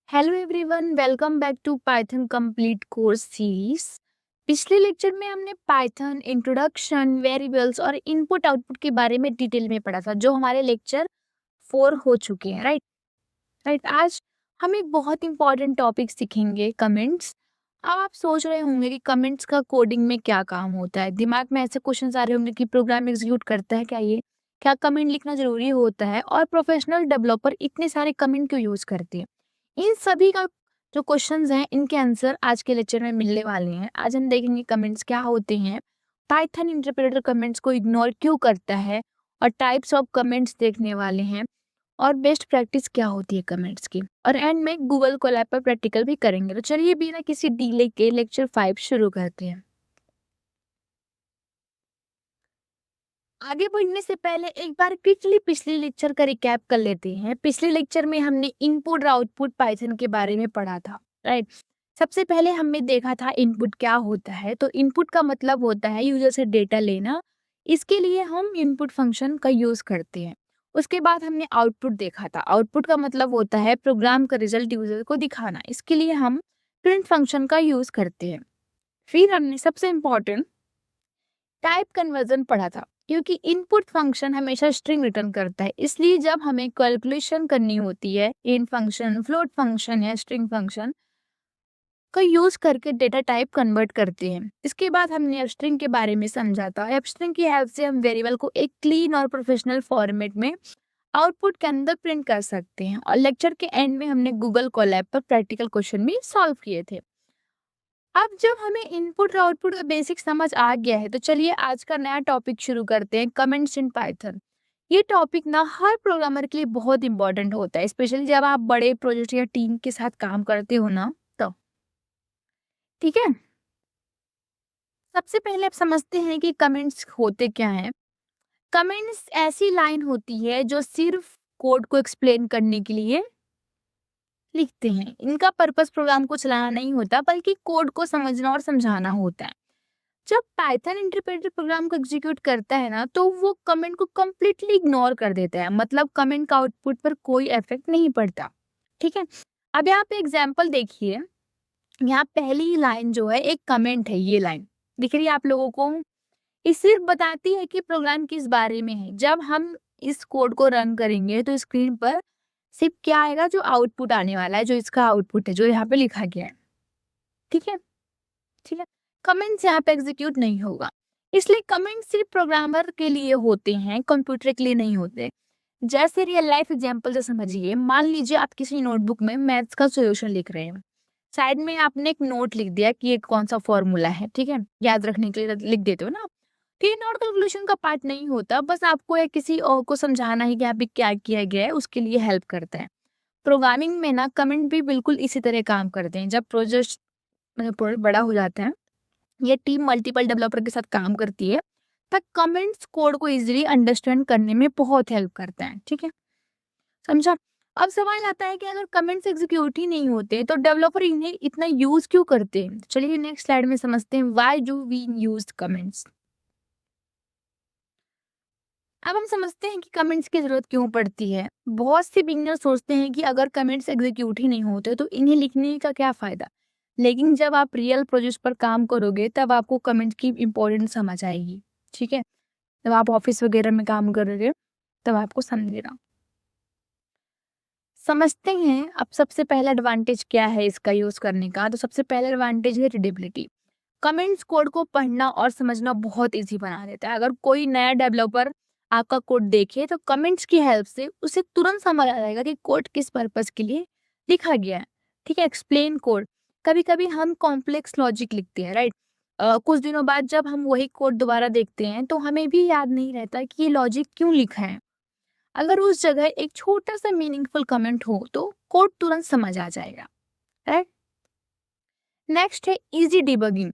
Hello everyone, welcome back to Python complete course series. पिछले lecture में हमने Python introduction, variables और input output के बारे में डिटेल में पढ़ा था, जो हमारे लेक्चर 4 हो चुके हैं। राइट। आज हम एक बहुत इंपॉर्टेंट टॉपिक सीखेंगे, कमेंट्स। अब आप सोच रहे होंगे कि कमेंट्स का कोडिंग में क्या काम होता है। दिमाग में ऐसे क्वेश्चंस आ रहे होंगे कि प्रोग्राम एग्जीक्यूट करता है क्या, ये क्या कमेंट लिखना जरूरी होता है, और प्रोफेशनल डेवलपर इतने सारे कमेंट क्यों यूज करते हैं। इन सभी का जो क्वेश्चंस हैं, इनके आंसर आज के लेक्चर में मिलने वाले हैं। आज हम देखेंगे कमेंट्स क्या होते हैं, पाइथन इंटरप्रेटर कमेंट्स को इग्नोर क्यों करता है, और टाइप्स ऑफ कमेंट्स देखने वाले हैं, और बेस्ट प्रैक्टिस क्या होती है कमेंट्स की, और एंड में गूगल कोलैब पर प्रैक्टिकल भी करेंगे। तो चलिए बिना किसी डिले के लेक्चर 5 शुरू करते हैं। आगे बढ़ने से पहले एक बार क्विकली पिछले लेक्चर का रिकैप कर लेते हैं। पिछले लेक्चर में हमने इनपुट और आउटपुट पाइथन के बारे में पढ़ा था। राइट। सबसे पहले हमने देखा था इनपुट क्या होता है। तो इनपुट का मतलब होता है यूजर से डेटा लेना। इसके लिए हम इनपुट फंक्शन का यूज करते हैं। उसके बाद हमने आउटपुट देखा था। आउटपुट का मतलब होता है प्रोग्राम का रिजल्ट यूजर को दिखाना। इसके लिए हम प्रिंट फंक्शन का यूज करते हैं। फिर हमने सबसे इम्पोर्टेंट टाइप कन्वर्जन पढ़ा था, क्योंकि इनपुट फंक्शन हमेशा स्ट्रिंग रिटर्न करता है। इसलिए जब हमें कैलकुलेशन करनी होती है, इंट फंक्शन, फ्लोट फंक्शन या स्ट्रिंग फंक्शन का यूज करके डेटा टाइप कन्वर्ट करते हैं। इसके बाद हमने एबस्ट्रिंग के बारे में समझा था। एबस्ट्रिंग की हेल्प से हम वेरिएबल को एक क्लीन और प्रोफेशनल फॉर्मेट में आउटपुट के अंदर प्रिंट कर सकते हैं। और लेक्चर के एंड में हमने गूगल कोलैब पर प्रैक्टिकल क्वेश्चन भी सॉल्व किए थे। अब जब हमें इनपुट और आउटपुट का बेसिक समझ आ गया है, तो चलिए आज का नया टॉपिक शुरू करते हैं, कमेंट्स इन पाइथन। ये टॉपिक ना हर प्रोग्रामर के लिए बहुत इंपॉर्टेंट होता है, स्पेशली जब आप बड़े प्रोजेक्ट या टीम के साथ काम करते हो ना, तो ठीक है। सबसे पहले आप समझते हैं कि कमेंट्स होते क्या हैं। कमेंट्स ऐसी लाइन होती है जो सिर्फ कोड को एक्सप्लेन करने के लिए लिखते हैं। इनका पर्पस प्रोग्राम को चलाना नहीं होता, बल्कि कोड को समझना और समझाना होता है। जब पाइथन इंटरप्रेटर प्रोग्राम को एग्जीक्यूट करता है ना, तो वो कमेंट को कम्प्लीटली इग्नोर कर देता है। मतलब कमेंट का आउटपुट पर कोई इफेक्ट नहीं पड़ता। ठीक है। अब यहाँ पे एग्जांपल देखिए। यहाँ पहली लाइन जो है एक कमेंट है। ये लाइन दिख रही है आप लोगों को। ये सिर्फ बताती है कि प्रोग्राम किस बारे में है। जब हम इस कोड को रन करेंगे तो स्क्रीन पर सिर्फ क्या आएगा, जो आउटपुट आने वाला है, जो इसका आउटपुट है, जो यहाँ पे लिखा गया है। ठीक है। ठीक है। कमेंट्स यहाँ पे एग्जीक्यूट नहीं होगा। इसलिए कमेंट सिर्फ प्रोग्रामर के लिए होते हैं, कंप्यूटर के लिए नहीं होते। जैसे रियल लाइफ एग्जांपल से समझिए। मान लीजिए आप किसी नोटबुक में मैथ्स का सॉल्यूशन लिख रहे हैं। साइड में आपने एक नोट लिख दिया कि ये कौन सा फॉर्मूला है। ठीक है, याद रखने के लिए लिख देते हो ना आप। तो ये नोट कैलकुलेशन का पार्ट नहीं होता, बस आपको या किसी और को समझाना है कि यहाँ पे क्या किया गया है, उसके लिए हेल्प करता है। प्रोग्रामिंग में ना कमेंट भी बिल्कुल इसी तरह काम करते हैं। जब प्रोजेक्ट बड़ा हो जाता है, ये टीम मल्टीपल डेवलपर के साथ काम करती है, तब कमेंट्स कोड को इजीली अंडरस्टैंड करने में बहुत हेल्प करता है। ठीक है, समझा। अब सवाल आता है कि अगर कमेंट्स एग्जीक्यूट ही नहीं होते तो डेवलपर इन्हें इतना यूज क्यों करते हैं। चलिए नेक्स्ट स्लाइड में समझते हैं why do we use comments. अब हम समझते हैं कि कमेंट्स की जरूरत क्यों पड़ती है। बहुत से बिगिनर सोचते हैं कि अगर कमेंट्स एग्जीक्यूट ही नहीं होते तो इन्हें लिखने का क्या फायदा। लेकिन जब आप रियल प्रोजेक्ट पर काम करोगे तब आपको कमेंट की इम्पोर्टेंस समझ आएगी। ठीक है, जब आप ऑफिस वगैरह में काम करोगे तब आपको समझेगा। समझते हैं अब सबसे पहला एडवांटेज क्या है इसका यूज करने का। तो सबसे पहला एडवांटेज है रीडेबिलिटी। कमेंट्स कोड को पढ़ना और समझना बहुत इजी बना देता है। अगर कोई नया डेवलपर आपका कोड देखे तो कमेंट्स की हेल्प से उसे तुरंत समझ आ जाएगा कि कोड किस पर्पस के लिए लिखा गया है। ठीक है, एक्सप्लेन कोड। कभी कभी हम कॉम्प्लेक्स लॉजिक लिखते हैं, राइट। कुछ दिनों बाद जब हम वही कोड दोबारा देखते हैं तो हमें भी याद नहीं रहता कि ये लॉजिक क्यों लिखा है। अगर उस जगह एक छोटा सा मीनिंगफुल कमेंट हो तो कोड तुरंत समझ आ जाएगा, राइट। नेक्स्ट है इजी डिबगिंग।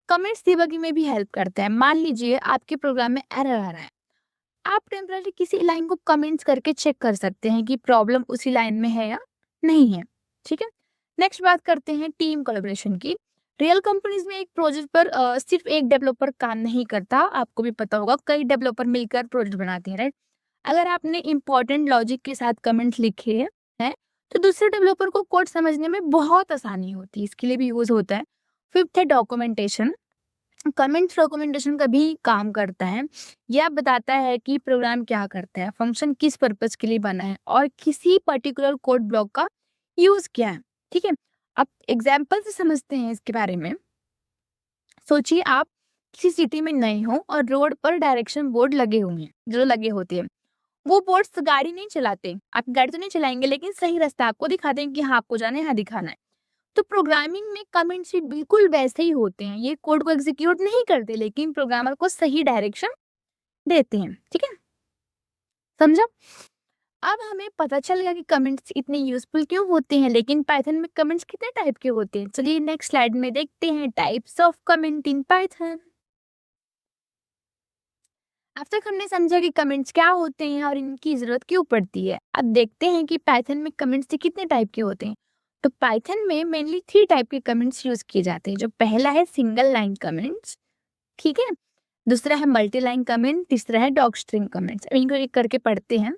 कमेंट्स डिबगिंग में भी हेल्प करता है। मान लीजिए आपके प्रोग्राम में एरर आ रहा है, आप टेम्पररी किसी लाइन को कमेंट्स करके चेक कर सकते हैं कि प्रॉब्लम उसी लाइन में है या नहीं है। ठीक है। नेक्स्ट बात करते हैं टीम कोलैबोरेशन की। रियल कंपनीज में एक प्रोजेक्ट पर सिर्फ एक डेवलपर काम नहीं करता। आपको भी पता होगा कई डेवलपर मिलकर प्रोजेक्ट बनाते हैं, राइट। अगर आपने इंपॉर्टेंट लॉजिक के साथ कमेंट्स लिखे हैं, तो दूसरे डेवलपर को कोड समझने में बहुत आसानी होती है, इसके लिए भी यूज़ होता है। फिफ्थ है डॉक्यूमेंटेशन। कमेंट्स डॉक्यूमेंटेशन का भी काम करता है। यह बताता है कि प्रोग्राम क्या करता है, फंक्शन किस पर्पस के लिए बना है और किसी पर्टिकुलर कोड ब्लॉक का यूज़ क्या है। ठीक है? अब एग्जाम्पल से समझते हैं इसके बारे में। सोचिए आप किसी सिटी में नए हो और रोड पर डायरेक्शन बोर्ड लगे हुए हैं, जो लगे होते हैं। वो बोर्ड्स गाड़ी नहीं चलाते, आप गाड़ी तो नहीं चलाएंगे लेकिन सही रास्ता आपको दिखाते हैं कि हाँ आपको जाना है, यहाँ दिखाना है। तो प्रोग्रामिंग में कमेंट्स भी बिल्कुल वैसे ही होते हैं। ये कोड को एग्जीक्यूट नहीं करते लेकिन प्रोग्रामर को सही डायरेक्शन देते हैं। ठीक है? समझा? अब हमें पता चल गया कि कमेंट्स इतने यूजफुल क्यों होते हैं, लेकिन पाइथन में कमेंट्स कितने टाइप के होते हैं। चलिए नेक्स्ट स्लाइड में देखते हैं types of comment in Python. अब तक हमने समझा कि कमेंट्स क्या होते हैं और इनकी जरूरत क्यों पड़ती है। अब देखते हैं कि पाइथन में कमेंट्स कितने टाइप के होते हैं। तो पाइथन में मेनली 3 टाइप के कमेंट्स यूज किए जाते हैं। जो पहला है सिंगल लाइन कमेंट्स, ठीक है। दूसरा है मल्टी लाइन कमेंट, तीसरा है डॉग स्ट्रिंग कमेंट्स। अब इनको एक करके पढ़ते हैं।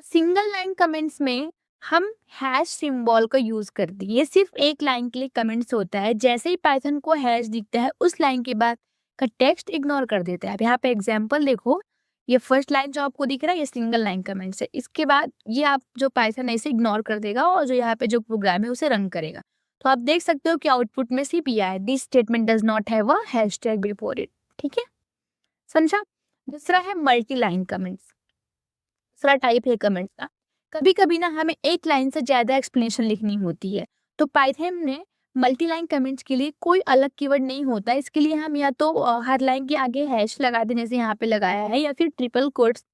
सिंगल लाइन कमेंट्स में हम हैश सिंबल का यूज करते हैं। ये सिर्फ एक लाइन के लिए कमेंट्स होता है। जैसे ही पाइथन को हैश दिखता है उस लाइन के बाद का टेक्स्ट इग्नोर कर देता है। अब यहाँ पे एग्जांपल देखो, ये फर्स्ट लाइन जो आपको दिख रहा है ये सिंगल लाइन कमेंट्स है। इसके बाद ये आप जो पाइथन ऐसे इग्नोर कर देगा और जो यहाँ पे जो प्रोग्राम है उसे रन करेगा। तो आप देख सकते हो कि आउटपुट में सिर्फ ये है, this statement does not have a hashtag before it. ठीक है, समझा? दूसरा है मल्टी लाइन कमेंट्स। दूसरा टाइप है कमेंट्स का। कभी कभी ना हमें एक लाइन से ज्यादा एक्सप्लेनेशन लिखनी होती है। तो पाइथन में मल्टी लाइन कमेंट्स के लिए कोई अलग कीवर्ड नहीं होता। इसके लिए हम या तो हर लाइन के आगे हैश लगा दें जैसे यहाँ पे लगाया है, या फिर ट्रिपल कोट्स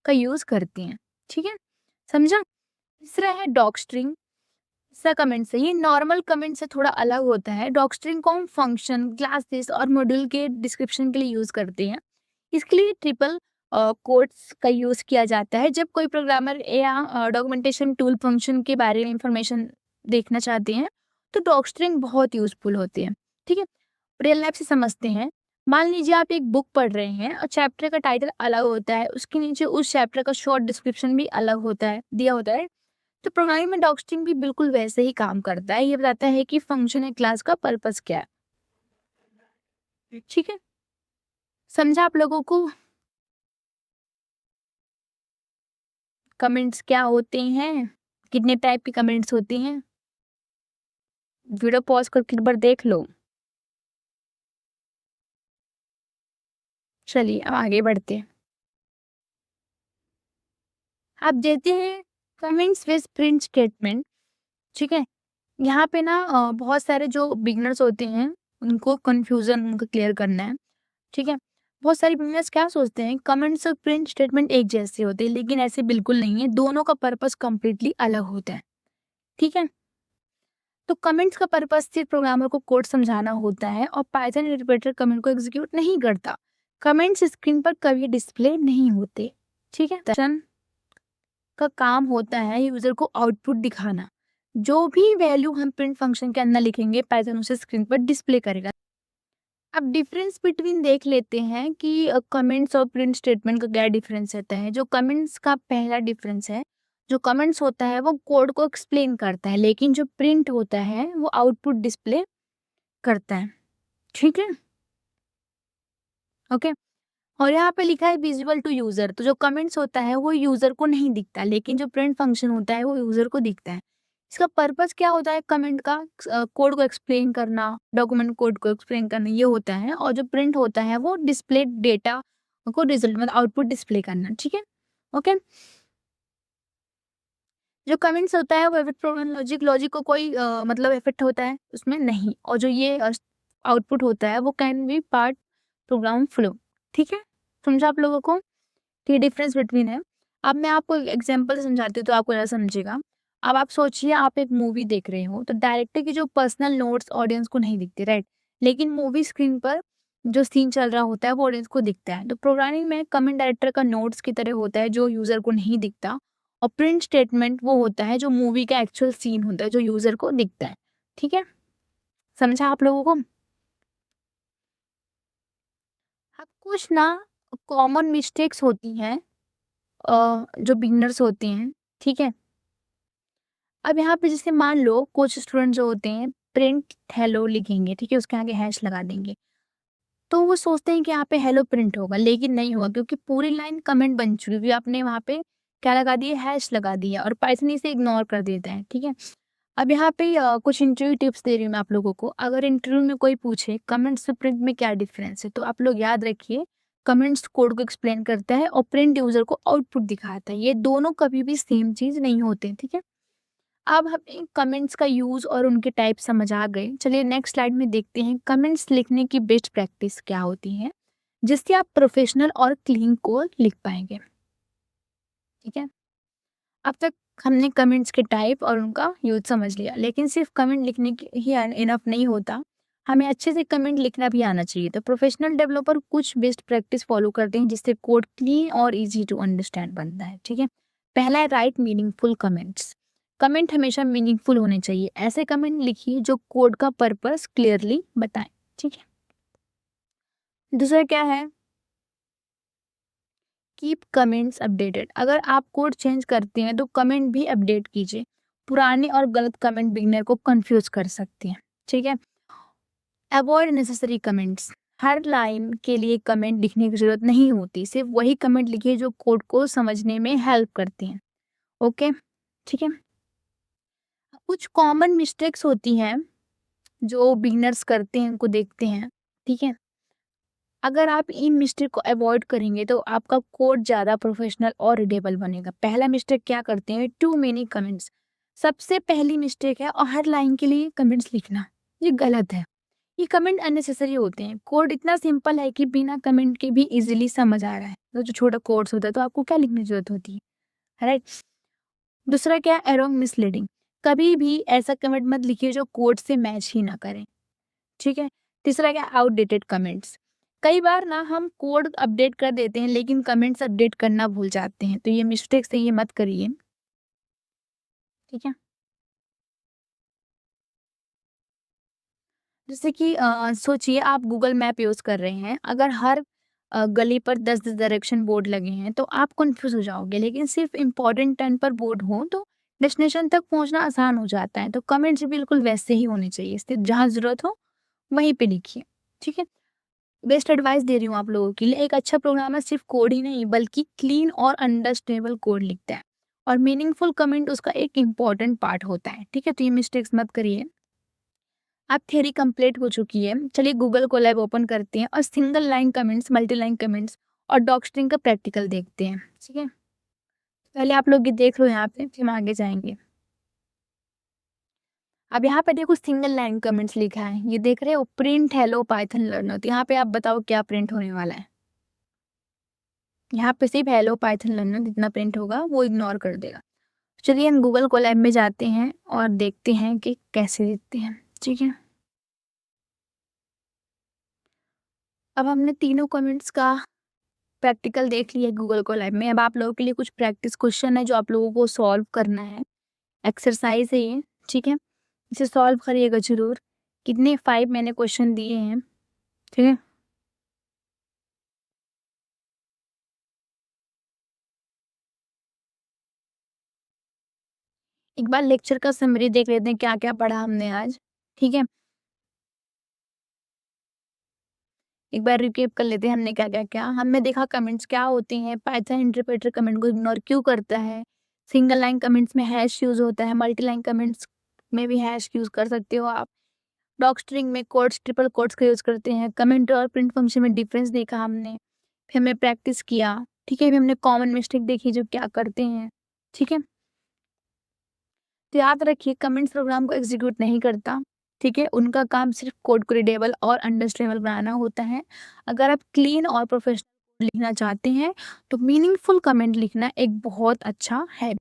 का यूज करते हैं। ठीक है, समझा? तीसरा है डॉग स्ट्रिंग। सा कमेंट से ये नॉर्मल कमेंट से थोड़ा अलग होता है। डॉग स्ट्रिंग को हम फंक्शन, क्लासेस और मॉड्यूल के डिस्क्रिप्शन के लिए यूज करते हैं। इसके लिए ट्रिपल कोट्स का यूज किया जाता है। जब कोई प्रोग्रामर या डॉक्यूमेंटेशन टूल फंक्शन के बारे में इंफॉर्मेशन देखना चाहते हैं तो डॉग स्ट्रिंग बहुत यूजफुल होती है। ठीक है, रियल लाइफ से समझते हैं। मान लीजिए आप एक बुक पढ़ रहे हैं और चैप्टर का टाइटल अलग होता है, उसके नीचे उस चैप्टर का शॉर्ट डिस्क्रिप्शन भी अलग होता है, दिया होता है। तो प्रोग्रामिंग में डॉगस्ट्रिंग भी बिल्कुल वैसे ही काम करता है। ये बताता है कि फंक्शन है क्लास का पर्पस क्या है। ठीक है, समझा आप लोगों को कमेंट्स क्या होते हैं, कितने टाइप के कमेंट्स होते हैं? वीडियो पॉज करके एक बार देख लो। चलिए अब आगे बढ़ते हैं। आप देते हैं कमेंट्स विद प्रिंट स्टेटमेंट। ठीक है, यहाँ पे ना बहुत सारे जो बिगनर्स होते हैं उनको कंफ्यूजन उनको क्लियर करना है। ठीक है, बहुत सारे बिगिनर्स क्या सोचते हैं कमेंट्स और प्रिंट स्टेटमेंट एक जैसे होते हैं, लेकिन ऐसे बिल्कुल नहीं है। दोनों का पर्पस कंप्लीटली अलग होता है। ठीक है, तो कमेंट्स का पर्पस सिर्फ प्रोग्रामर को कोड समझाना होता है और पाइथन इंटरप्रेटर कमेंट को एग्जीक्यूट नहीं करता। कमेंट्स स्क्रीन पर कभी डिस्प्ले नहीं होते। ठीक है, फंक्शन का काम होता है यूजर को आउटपुट दिखाना। जो भी वैल्यू हम प्रिंट फंक्शन के अंदर लिखेंगे पाइथन उसे स्क्रीन पर डिस्प्ले करेगा। अब डिफरेंस बिटवीन देख लेते हैं कि कमेंट्स और प्रिंट स्टेटमेंट का क्या डिफरेंस रहता है। जो कमेंट्स का पहला डिफरेंस है, जो कमेंट्स होता है वो कोड को एक्सप्लेन करता है, लेकिन जो प्रिंट होता है वो आउटपुट डिस्प्ले करता है। ठीक है, ओके। और यहाँ पे लिखा है विजुअल टू यूजर। तो जो कमेंट्स होता है वो यूजर को नहीं दिखता, लेकिन जो प्रिंट फंक्शन होता है वो यूजर को दिखता है। इसका पर्पस क्या होता है कमेंट का? कोड को एक्सप्लेन करना, डॉक्यूमेंट कोड को एक्सप्लेन करना, ये होता है। और जो प्रिंट होता है वो डिस्प्ले डेटा को रिजल्ट मतलब आउटपुट डिस्प्ले करना। ठीक है, ओके। जो कमेंट्स होता है वो इफेक्ट प्रोग्राम लॉजिक को कोई मतलब इफेक्ट होता है उसमें नहीं। और जो ये आउटपुट होता है वो can be part programme flow. ठीक है, समझा आप लोगों को? ये डिफरेंस बिटवीन है। अब मैं आपको एग्जांपल से समझाती हूँ तो आपको ज़्यादा समझेगा। अब आप सोचिए आप एक मूवी देख रहे हो तो डायरेक्टर की जो पर्सनल नोट्स ऑडियंस को नहीं दिखते, राइट? लेकिन मूवी स्क्रीन पर जो सीन चल रहा होता है वो ऑडियंस को दिखता है। तो प्रोग्रामिंग में कमेंट डायरेक्टर का नोट्स की तरह होता है जो यूजर को नहीं दिखता। और प्रिंट स्टेटमेंट वो होता है जो मूवी का एक्चुअल सीन होता है जो यूजर को दिखता है। ठीक है, समझा आप लोगों को? अब कुछ ना कॉमन मिस्टेक्स होती हैं जो बिगिनर्स होते हैं, ठीक है? अब यहाँ पे जैसे मान लो कुछ स्टूडेंट जो होते हैं प्रिंट हेलो लिखेंगे, ठीक है? उसके आगे हैश लगा देंगे। तो वो सोचते हैं कि यहाँ पे हेलो प्रिंट होगा, लेकिन नहीं होगा क्योंकि पूरी लाइन कमेंट बन चुकी है, क्योंकि आपने वहाँ पे क्या लगा दिया, हैश लगा दिया और पाइथन इसे इग्नोर कर देता है, ठीक है? अब यहाँ पे कुछ इंटरव्यू टिप्स दे रही हूँ मैं आप लोगों को। अगर इंटरव्यू में कोई पूछे कमेंट्स और प्रिंट में क्या डिफरेंस है, तो आप लोग याद रखिए, कमेंट्स कोड को एक्सप्लेन करता है और प्रिंट यूजर को आउटपुट दिखाता है। ये दोनों कभी भी सेम चीज नहीं होते, ठीक है? अब हमें कमेंट्स का यूज और उनके टाइप समझ आ गए। चलिए नेक्स्ट स्लाइड में देखते हैं कमेंट्स लिखने की बेस्ट प्रैक्टिस क्या होती है, जिससे आप प्रोफेशनल और क्लीन कोड लिख पाएंगे, ठीक है? अब तक हमने कमेंट्स के टाइप और उनका यूज समझ लिया, लेकिन सिर्फ कमेंट लिखने की ही इनफ नहीं होता, हमें अच्छे से कमेंट लिखना भी आना चाहिए। तो प्रोफेशनल डेवलपर कुछ बेस्ट प्रैक्टिस फॉलो करते हैं जिससे कोड क्लीन और इजी टू अंडरस्टैंड बनता है, ठीक है? पहला है राइट मीनिंगफुल कमेंट्स। कमेंट हमेशा मीनिंगफुल होने चाहिए। ऐसे कमेंट लिखिए जो कोड का पर्पस क्लियरली बताएं, ठीक है? दूसरा क्या है, कीप कमेंट्स अपडेटेड। अगर आप कोड चेंज करते हैं तो कमेंट भी अपडेट कीजिए। पुराने और गलत कमेंट बिगनर को कंफ्यूज कर सकते हैं, ठीक है? Avoid necessary comments. हर लाइन के लिए कमेंट लिखने की जरूरत नहीं होती, सिर्फ वही कमेंट लिखिए जो कोड को समझने में हेल्प करते हैं, ओके? ठीक है? कुछ कॉमन मिस्टेक्स होती हैं जो बिगनर्स करते हैं, उनको देखते हैं, ठीक है? अगर आप इन मिस्टेक को अवॉइड करेंगे तो आपका कोड ज़्यादा प्रोफेशनल और रीडेबल बनेगा। पहला मिस्टेक क्या करते हैं, टू मेनी कमेंट्स। सबसे पहली मिस्टेक है और हर लाइन के लिए कमेंट्स लिखना, ये गलत है। ये कमेंट अननेसेसरी होते हैं। कोड इतना सिंपल है कि बिना कमेंट के भी इजीली समझ आ रहा है। तो जो छोटा कोड्स होता है तो आपको क्या लिखने की जरूरत होती है, राइट? दूसरा क्या है, एरोंग मिसलीडिंग। कभी भी ऐसा कमेंट मत लिखिए जो कोड से मैच ही ना करें, ठीक है? तीसरा क्या, आउटडेटेड कमेंट्स। कई बार ना हम कोड अपडेट कर देते हैं लेकिन कमेंट्स अपडेट करना भूल जाते हैं, तो ये मिस्टेक्स है, ये मत करिए, ठीक है? जैसे कि सोचिए आप गूगल मैप यूज़ कर रहे हैं, अगर हर गली पर 10-10 डायरेक्शन बोर्ड लगे हैं तो आप कन्फ्यूज़ हो जाओगे, लेकिन सिर्फ इम्पोर्टेंट टर्न पर बोर्ड हो तो डेस्टिनेशन तक पहुंचना आसान हो जाता है। तो कमेंट्स बिल्कुल वैसे ही होने चाहिए, इससे जहाँ ज़रूरत हो वहीं पे लिखिए, ठीक है? बेस्ट एडवाइस दे रही हूँ आप लोगों के लिए। एक अच्छा प्रोग्रामर सिर्फ कोड ही नहीं बल्कि क्लीन और अंडरस्टैंडेबल कोड लिखता है, और मीनिंगफुल कमेंट उसका एक इम्पॉर्टेंट पार्ट होता है, ठीक है? तो ये मिस्टेक्स मत करिए। अब थ्योरी कंप्लीट हो चुकी है, चलिए गूगल कोलैब ओपन करते हैं और single line comments, multi line comments और डॉक्स्ट्रिंग का प्रैक्टिकल देखते हैं, ठीक है? पहले आप लोग ये देख लो यहाँ पे, फिर हम आगे जाएंगे। अब यहाँ पे देखो सिंगल लाइन कमेंट्स लिखा है, ये देख रहे हो, प्रिंट हेलो पाइथन लर्नर। तो यहाँ पे आप बताओ क्या प्रिंट होने वाला है? यहाँ पे सिर्फ हेलो पाइथन लर्नर जितना प्रिंट होगा वो इग्नोर कर देगा। चलिए हम गूगल कोलैब में जाते हैं और देखते हैं कि कैसे दिखते हैं, ठीक है? अब हमने तीनों कमेंट्स का प्रैक्टिकल देख लिया गूगल कोलैब में। अब आप लोगों के लिए कुछ प्रैक्टिस क्वेश्चन है जो आप लोगों को सॉल्व करना है। एक्सरसाइज है ये, ठीक है? इसे सॉल्व करिएगा जरूर। कितने 5 मैंने क्वेश्चन दिए हैं, ठीक है? एक बार लेक्चर का समरी देख लेते हैं क्या क्या पढ़ा हमने आज, ठीक है? एक बार रिकेप कर लेते हैं हमने क्या क्या क्या। हमने देखा कमेंट्स क्या होती हैं, पाइथन इंटरप्रेटर कमेंट को इग्नोर क्यों करता है, सिंगल लाइन कमेंट्स में हैश यूज होता है, मल्टी लाइन कमेंट्स में भी हैश यूज कर सकते हो आप, डॉग स्ट्रिंग में कोट्स ट्रिपल कोट्स का यूज करते हैं, कमेंट और प्रिंट फंक्शन में डिफरेंस देखा हमने, फिर हमने प्रैक्टिस किया, ठीक है? फिर हमने कॉमन मिस्टेक देखी जो क्या करते हैं, ठीक है? तो याद रखिए कमेंट्स प्रोग्राम को एग्जीक्यूट नहीं करता, ठीक है? उनका काम सिर्फ कोड को रीडेबल और अंडरस्टैंडेबल बनाना होता है। अगर आप क्लीन और प्रोफेशनल लिखना चाहते हैं तो मीनिंगफुल कमेंट लिखना एक बहुत अच्छा है।